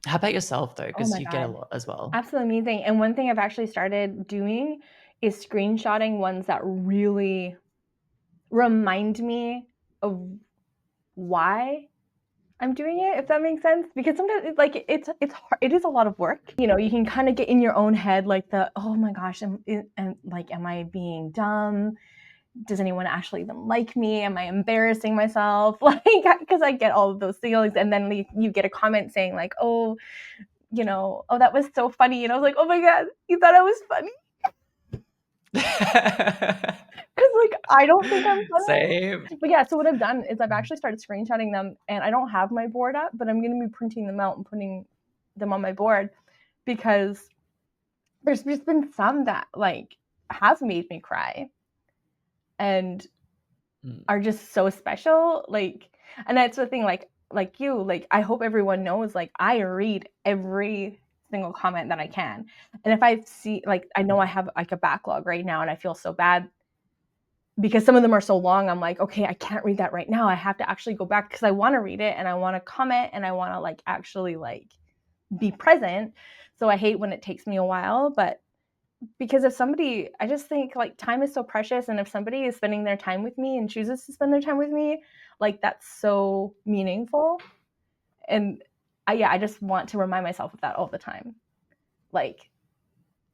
how about yourself though? Oh Because my you get a God. lot as well. Absolutely amazing. And one thing I've actually started doing is screenshotting ones that really remind me of why I'm doing it, if that makes sense. Because sometimes it's like it's hard, it is a lot of work. You know, you can kind of get in your own head like oh my gosh, am I being dumb? Does anyone actually even like me? Am I embarrassing myself? Like because I get all of those feelings, and then you get a comment saying like, oh, you know, oh, that was so funny. And I was like, oh my God, you thought I was funny? Because, like, I don't think I'm funny. Same. But yeah, so what I've done is I've actually started screenshotting them, and I don't have my board up, but I'm going to be printing them out and putting them on my board, because there's just been some that, like, have made me cry and are just so special. Like, and that's the thing, like you, like, I hope everyone knows, like, I read every single comment that I can. And if I see, like, I know I have like a backlog right now, and I feel so bad because some of them are so long. I'm like, okay, I can't read that right now. I have to actually go back because I want to read it and I want to comment and I want to, like, actually, like, be present. So I hate when it takes me a while, but because if somebody, I just think, like, time is so precious, and if somebody is spending their time with me and chooses to spend their time with me, like, that's so meaningful. And I just want to remind myself of that all the time, like,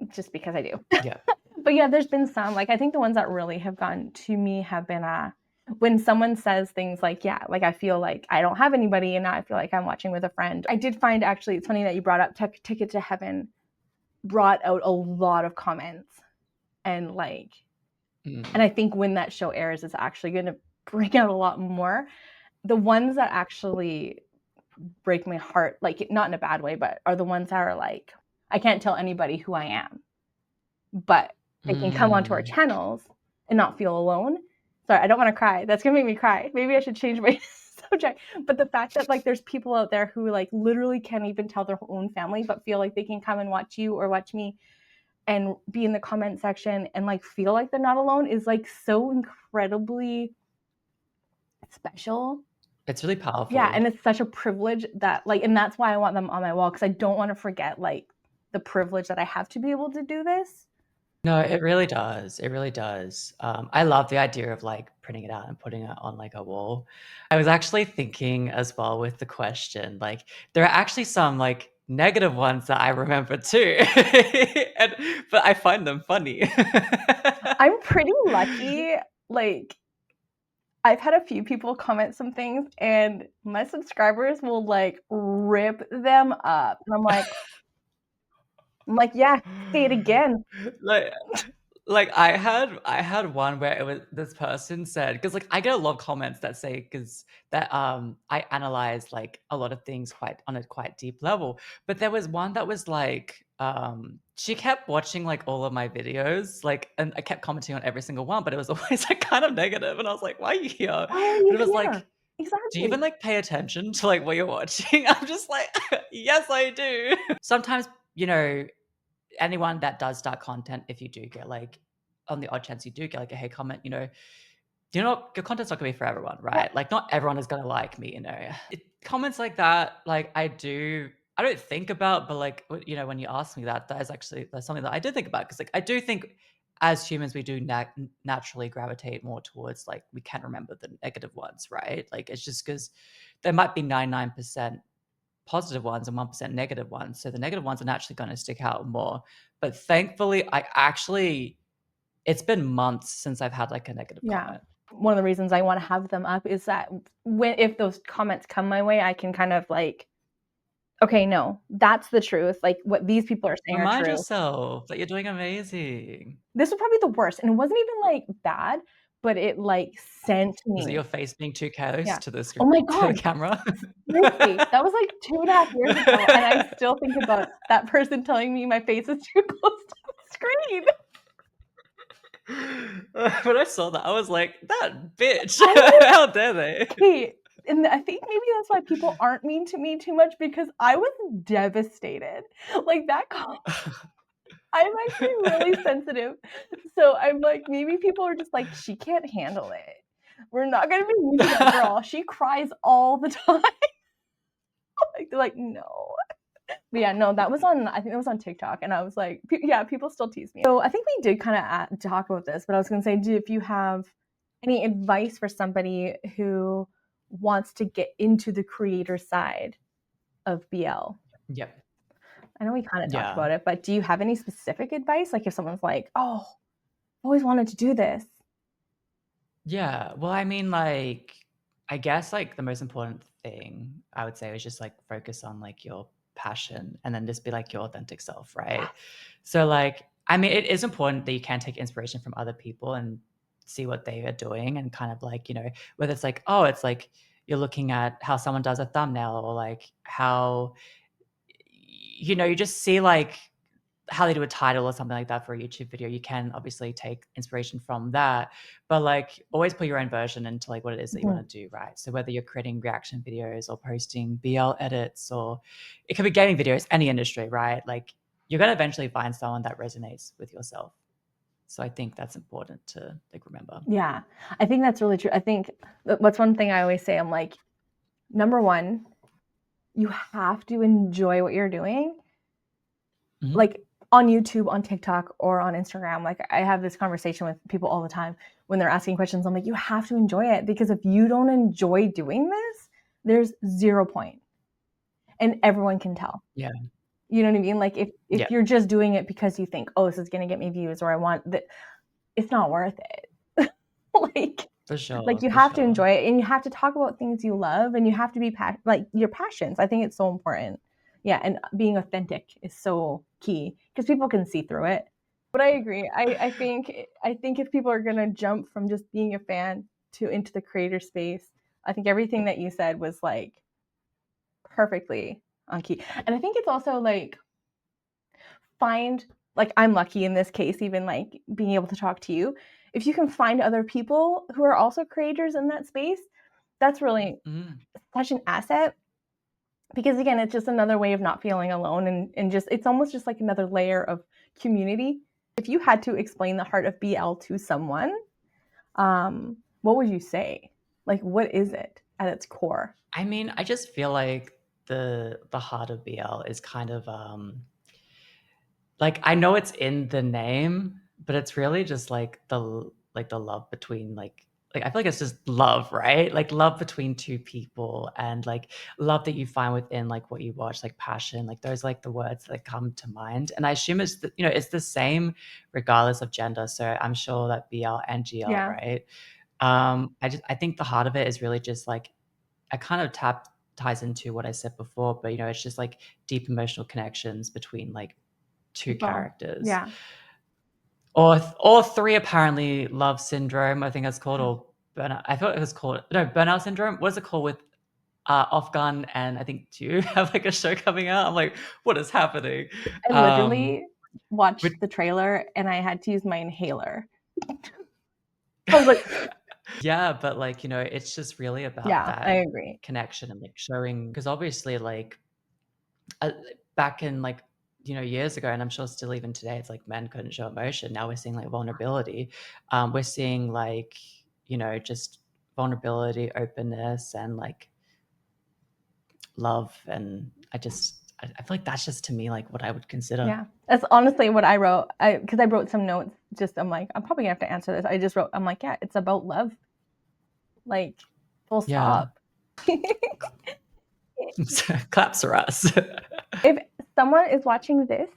just because I do. Yeah. But yeah, there's been some, like, I think the ones that really have gotten to me have been when someone says things like, yeah, like, I feel like I don't have anybody and now I feel like I'm watching with a friend. I did find, actually, it's funny that you brought up Ticket to Heaven brought out a lot of comments, and, like, and I think when that show airs, it's actually going to bring out a lot more. The ones that actually break my heart, like, not in a bad way, but are the ones that are like, I can't tell anybody who I am, but they can come onto our channels and not feel alone. Sorry, I don't want to cry. That's going to make me cry. Maybe I should change my subject. But the fact that, like, there's people out there who, like, literally can't even tell their own family, but feel like they can come and watch you or watch me and be in the comment section and, like, feel like they're not alone is, like, so incredibly special. It's really powerful. Yeah, and it's such a privilege that, like, and that's why I want them on my wall, because I don't want to forget, like, the privilege that I have to be able to do this. No, it really does. It really does. I love the idea of, like, printing it out and putting it on, like, a wall. I was actually thinking as well with the question, like, there are actually some, like, negative ones that I remember too, but I find them funny. I'm pretty lucky. Like, I've had a few people comment some things, and my subscribers will, like, rip them up, and I'm like, yeah, say it again. Like like, I had one where it was this person said, because, like, I get a lot of comments that say, because that, I analyze, like, a lot of things quite on a quite deep level, but there was one that was like, she kept watching, like, all of my videos, like, and I kept commenting on every single one, but it was always, like, kind of negative, and I was like, "Why are you here?" Why are But you it was here? like, "Do you Exactly. even, like, pay attention to, like, what you're watching?" I'm just like, "Yes, I do." Sometimes, you know, anyone that does start content, if you do get, like, on the odd chance you do get, like, a hate comment, you know, your content's not gonna be for everyone, Yeah. right? Like, not everyone is gonna like me, comments like that, like, I don't think about, but, like, when you ask me that, that's something that I did think about, because, like, I do think as humans, we do naturally gravitate more towards, like, we can remember the negative ones, right? Like, it's just because there might be 99% positive ones and 1% negative ones. So the negative ones are naturally going to stick out more. But thankfully, it's been months since I've had, like, a negative Yeah. comment. One of the reasons I want to have them up is that if those comments come my way, I can kind of, like, okay, no, that's the truth. Like, what these people are saying are Remind true. yourself that you're doing amazing. This was probably the worst, and it wasn't even, like, bad, but it, like, sent Was it me. your face being too close Yeah. to the Oh my to the God, camera? seriously, that was, like, 2.5 years ago, and I still think about that person telling me my face is too close to the screen. When I saw that, I was like, "That bitch! I was How dare they?" okay, and I think maybe that's why people aren't mean to me too much, because I was devastated. Like, that comment, I'm actually really sensitive. So I'm like, maybe people are just like, "She can't handle it. We're not gonna be mean to that girl. She cries all the time." Like, they're like, "No." But yeah, no, that was on, I think that was on TikTok, and I was like, yeah, people still tease me. So I think we did kind of talk about this, but I was gonna say, if you have any advice for somebody who wants to get into the creator side of BL? Yep. I know we kind of talked Yeah. about it, but do you have any specific advice? Like, if someone's like, "Oh, I've always wanted to do this." Yeah. Well, I mean, like, I guess, like, the most important thing I would say is just, like, focus on, like, your passion and then just be like your authentic self, right? Yes. So like, I mean, it is important that you can take inspiration from other people and see what they are doing and kind of like, whether it's like, oh, it's like you're looking at how someone does a thumbnail or like how, you just see like how they do a title or something like that for a YouTube video. You can obviously take inspiration from that, but like always put your own version into like what it is that you want to do, right? So whether you're creating reaction videos or posting BL edits, or it could be gaming videos, any industry, right? Like you're going to eventually find someone that resonates with yourself. So I think that's important to like remember. Yeah, I think that's really true. I think what's one thing I always say, I'm like, number one, you have to enjoy what you're doing. Mhm. Like on YouTube, on TikTok, or on Instagram. Like I have this conversation with people all the time when they're asking questions. I'm like, you have to enjoy it, because if you don't enjoy doing this, there's 0 point. And everyone can tell. Yeah. You know what I mean? Like if Yeah. you're just doing it because you think, oh, this is gonna get me views, or I want that, it's not worth it. like For sure. like you For have to sure. enjoy it, and you have to talk about things you love, and you have to be like your passions. I think it's so important. Yeah, and being authentic is so key, because people can see through it. But I agree. I think if people are gonna jump from just being a fan to into the creator space, I think everything that you said was like perfectly on key. And I think it's also like like I'm lucky in this case, even like being able to talk to you. If you can find other people who are also creators in that space, that's really such an asset, because again, it's just another way of not feeling alone, and just it's almost just like another layer of community. If you had to explain the heart of BL to someone, what would you say? Like, what is it at its core? I mean, I just feel like the heart of BL is kind of like I know it's in the name, but it's really just like the love between like I feel like it's just love, right? Like love between two people, and like love that you find within like what you watch, like passion, like those like the words that come to mind. And I assume it's it's the same regardless of gender. So I'm sure that BL and GL, Yeah. right? I think the heart of it is really just like I kind of ties into what I said before, but it's just like deep emotional connections between like two People. characters, Yeah. or three apparently. Love syndrome, I think it's called, or burnout. I thought it was called burnout syndrome. What is it called with Off Gun? And I think do you have like a show coming out? I'm like, what is happening? I Um, literally but watched the trailer and I had to use my inhaler. I was like, yeah, but like it's just really about yeah, I that agree. connection and like showing, because obviously like uh, back in like years ago, and I'm sure still even today, it's like men couldn't show emotion. Now we're seeing like vulnerability. We're seeing like just vulnerability, openness, and like love. And I feel like that's just to me like what I would consider. Yeah, that's honestly what I wrote. Because I wrote some notes. I'm like, I'm probably gonna have to answer this. I just wrote, I'm like, yeah, it's about love. Like, full Yeah. stop. Claps for us. If someone is watching this,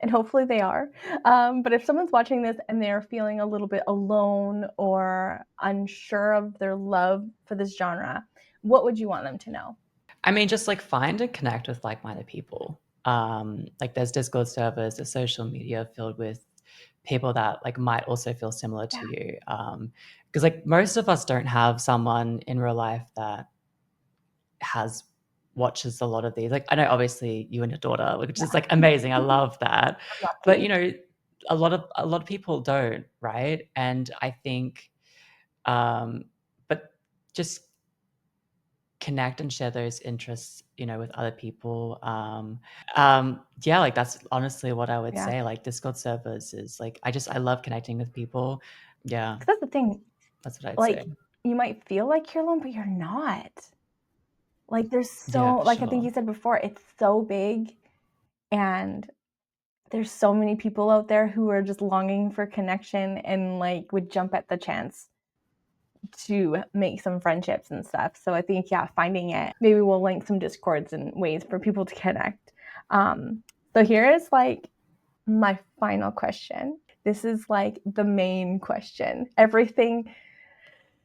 and hopefully they are, but if someone's watching this and they're feeling a little bit alone or unsure of their love for this genre, what would you want them to know? I mean, just like find and connect with like-minded people. Like there's Discord servers, there's social media filled with people that like might also feel similar to Yeah. you. Because like most of us don't have someone in real life that has watches a lot of these. Like I know obviously you and your daughter, which is like amazing. I love that. But Lucky. a lot of people don't, right? And I think but just connect and share those interests, with other people. Yeah, like that's honestly what I would Yeah. say. Like Discord servers is like I love connecting with people. Yeah, Because that's the thing. that's what I'd Like, say. you might feel like you're alone, but you're not. Like, Yeah, for like I think sure. you said before, it's so big, and there's so many people out there who are just longing for connection and like would jump at the chance to make some friendships and stuff. So I think, yeah, finding it. Maybe we'll link some discords and ways for people to connect. So here is like my final question. This is like the main question. Everything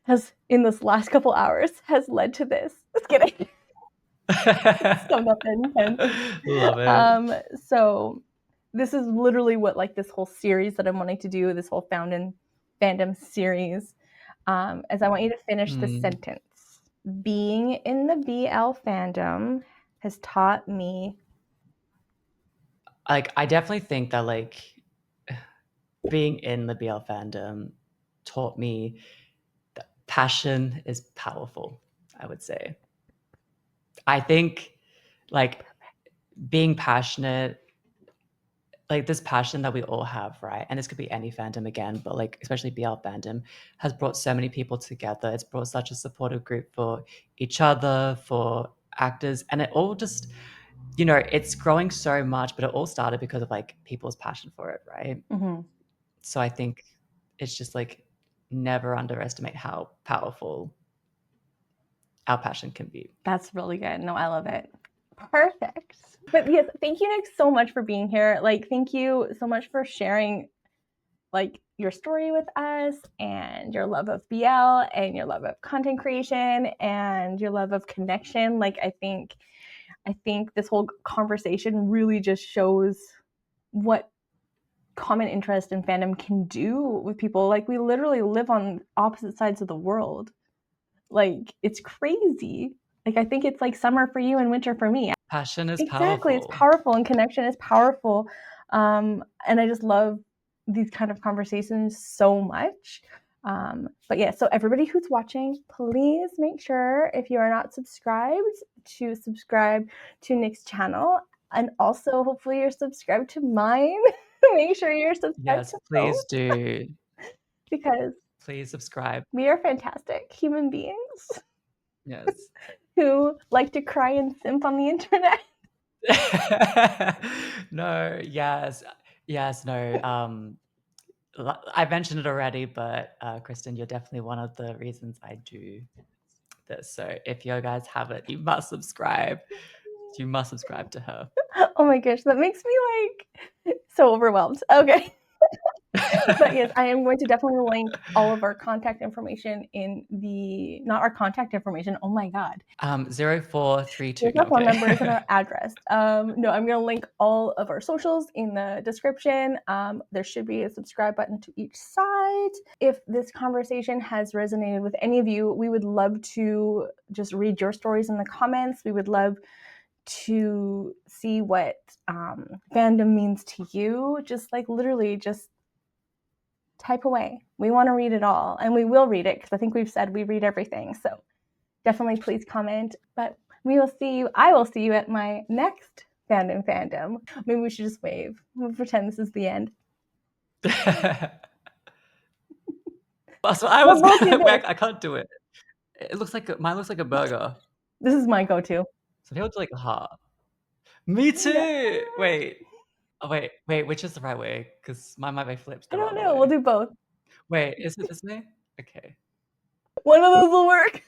has in this last couple hours has led to this. Just kidding. So not that intense. Love it. So this is literally what like this whole series that I'm wanting to do, this whole fandom series, is I want you to finish the sentence. Being in the BL fandom has taught me. Like, I definitely think that like being in the BL fandom taught me that passion is powerful, I would say. I think like being passionate, like this passion that we all have, right? And this could be any fandom again, but like especially BL fandom has brought so many people together. It's brought such a supportive group for each other, for actors, and it all just, you know, it's growing so much, but it all started because of like people's passion for it, right? Mm-hmm. So I think it's just like never underestimate how powerful our passion can be. That's really good. No, I love it. Perfect. But yes, thank you, Nick, so much for being here. Like, thank you so much for sharing like your story with us and your love of BL and your love of content creation and your love of connection. Like, I think this whole conversation really just shows what common interest in fandom can do with people. Like, we literally live on opposite sides of the world. Like, it's crazy. Like, I think it's like summer for you and winter for me. Passion is Exactly. It's powerful. powerful and connection is powerful. And I just love these kind of conversations so much. But yeah, so everybody who's watching, please make sure if you are not subscribed to subscribe to Nick's channel. And also, hopefully, you're subscribed to mine. Make sure you're subscribed Yes, to both please do. because Please subscribe. we are fantastic human beings Yes. who like to cry and simp on the internet. No, yes. Yes, no. I mentioned it already, but Kristen, you're definitely one of the reasons I do this. So if you guys haven't, you must subscribe. You must subscribe to her. Oh my gosh, that makes me like so overwhelmed. Okay. But yes, I am going to definitely link all of our contact information in the, not our contact information. Oh my God. 0432. Here's No, our phone okay. numbers and our address. No, I'm going to link all of our socials in the description. There should be a subscribe button to each side. If this conversation has resonated with any of you, we would love to just read your stories in the comments. We would love to see what fandom means to you. Just like literally just type away. We want to read it all, and we will read it because I think we've said we read everything. So definitely please comment. But we will see you. I will see you at my next fandom. Maybe we should just wave. We'll pretend this is the end. So I was I can't do it. It looks like mine looks like a burger. This is my go-to. So he looks like a heart. Me too. Yeah. Wait. Oh, wait. Which is the right way? Because mine might be flipped I the don't other know. We'll way. do both. Wait, is it this way? Okay. One of those will work.